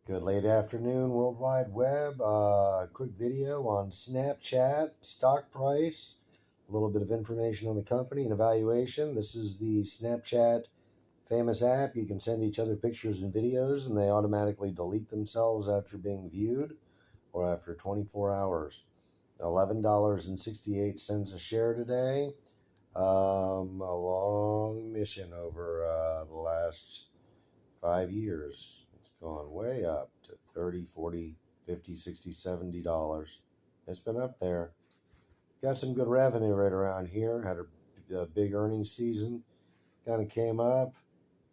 Good late afternoon, World Wide Web. Quick video on Snapchat, stock price, a little bit of information on the company and evaluation. This is the Snapchat famous app. You can send each other pictures and videos, and they automatically delete themselves after being viewed or after 24 hours. $11.68 a share today. A long mission over the last 5 years. It's gone way up to 30, 40, 50, 60, $70. It's been up there. Got some good revenue right around here. Had a big earnings season. Kind of came up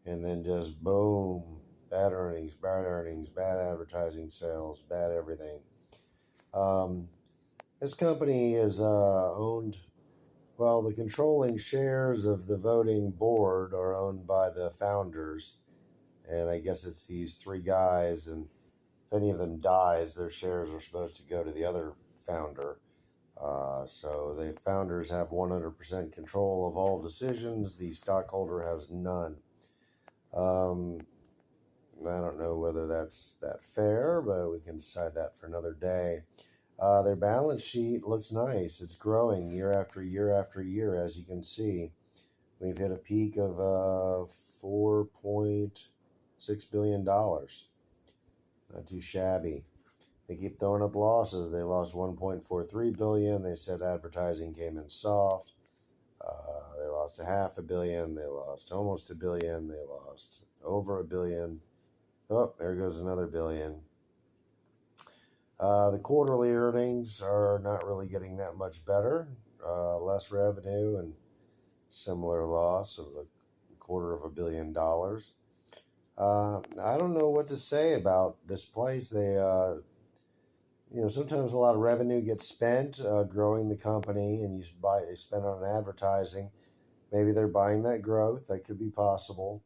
and then just boom. Bad earnings, bad advertising sales, bad everything. This company is owned, well, the controlling shares of the voting board are owned by the founders. And I guess it's these three guys, and if any of them dies, their shares are supposed to go to the other founder. So the founders have 100% control of all decisions. The stockholder has none. I don't know whether that's that fair, but we can decide that for another day. Their balance sheet looks nice. It's growing year after year after year, as you can see. We've hit a peak of $4.6 billion. Not too shabby. They keep throwing up losses. They lost 1.43 billion. They said advertising came in soft. They lost a half a billion. They lost almost a billion. They lost over a billion. Oh, there goes another billion. The quarterly earnings are not really getting that much better. Less revenue and similar loss of $250 million. I don't know what to say about this place. They sometimes a lot of revenue gets spent growing the company, and you spend on advertising. Maybe they're buying that growth. That could be possible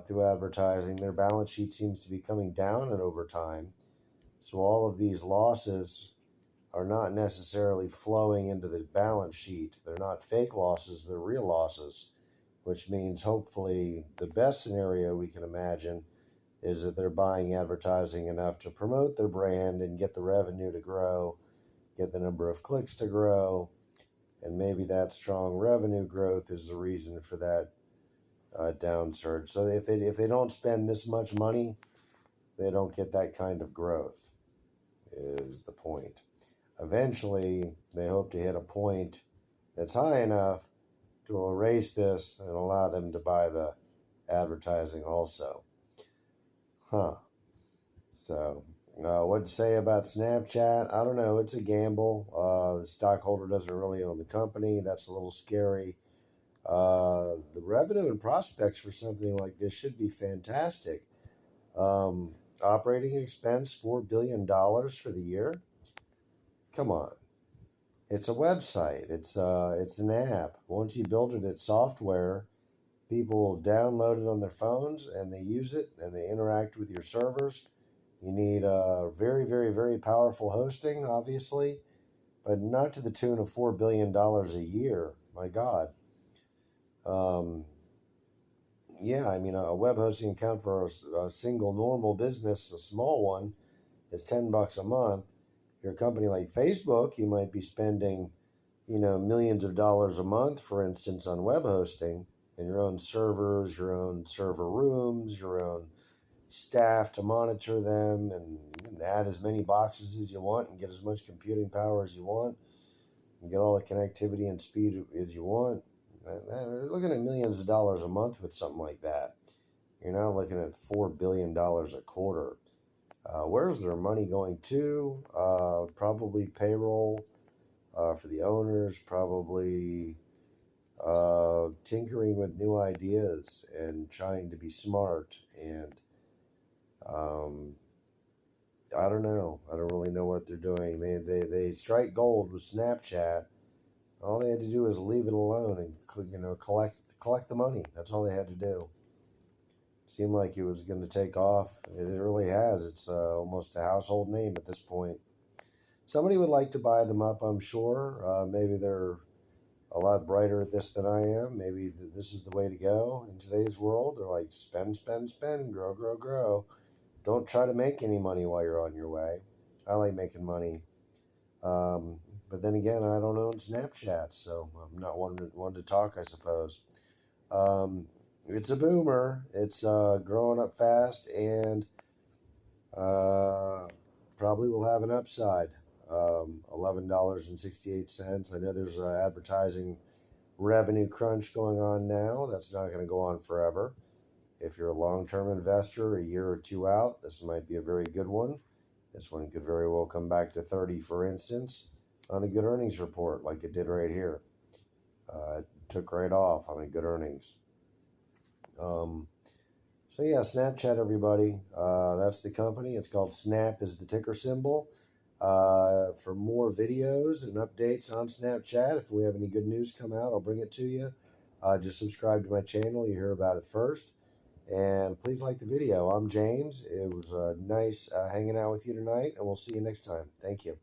through advertising. Their balance sheet seems to be coming down and over time. So all of these losses are not necessarily flowing into the balance sheet. They're not fake losses, they're real losses, which means hopefully the best scenario we can imagine is that they're buying advertising enough to promote their brand and get the revenue to grow, get the number of clicks to grow, and maybe that strong revenue growth is the reason for that downsurge. So if they don't spend this much money, they don't get that kind of growth, is the point. Eventually, they hope to hit a point that's high enough to erase this and allow them to buy the advertising also. So, what to say about Snapchat? I don't know. It's a gamble. The stockholder doesn't really own the company. That's a little scary. The revenue and prospects for something like this should be fantastic. Operating expense, $4 billion for the year. Come on. It's a website. It's an app. Once you build it, it's software. People download it on their phones and they use it and they interact with your servers. You need very, very, very powerful hosting, obviously, but not to the tune of $4 billion a year. My God. Yeah, I mean, a web hosting account for a single normal business, a small one, is $10 a month. If you're a company like Facebook, you might be spending, millions of dollars a month, for instance, on web hosting and your own servers, your own server rooms, your own staff to monitor them, and add as many boxes as you want and get as much computing power as you want and get all the connectivity and speed as you want. They're looking at millions of dollars a month with something like that. You're now looking at $4 billion a quarter. Where's their money going to? Probably payroll for the owners, probably tinkering with new ideas and trying to be smart. And I don't know. I don't really know what they're doing. They strike gold with Snapchat. All they had to do was leave it alone and collect the money. That's all they had to do. Seemed like it was going to take off. It really has. It's almost a household name at this point. Somebody would like to buy them up, I'm sure. Maybe they're a lot brighter at this than I am. Maybe this is the way to go in today's world. They're like spend, spend, spend, grow, grow, grow. don't try to make any money while you're on your way. I like making money. But then again, I don't own Snapchat, so I'm not one to talk, I suppose. It's a boomer. It's growing up fast, and probably will have an upside. $11.68. I know there's an advertising revenue crunch going on now. That's not going to go on forever. If you're a long-term investor, a year or two out, this might be a very good one. This one could very well come back to 30, for instance, on a good earnings report, like it did right here. It took right off on a good earnings. So yeah, Snapchat, everybody. That's the company. It's called Snap is the ticker symbol. For more videos and updates on Snapchat, if we have any good news come out, I'll bring it to you. Just subscribe to my channel. You hear about it first. And please like the video. I'm James. It was nice hanging out with you tonight, and we'll see you next time. Thank you.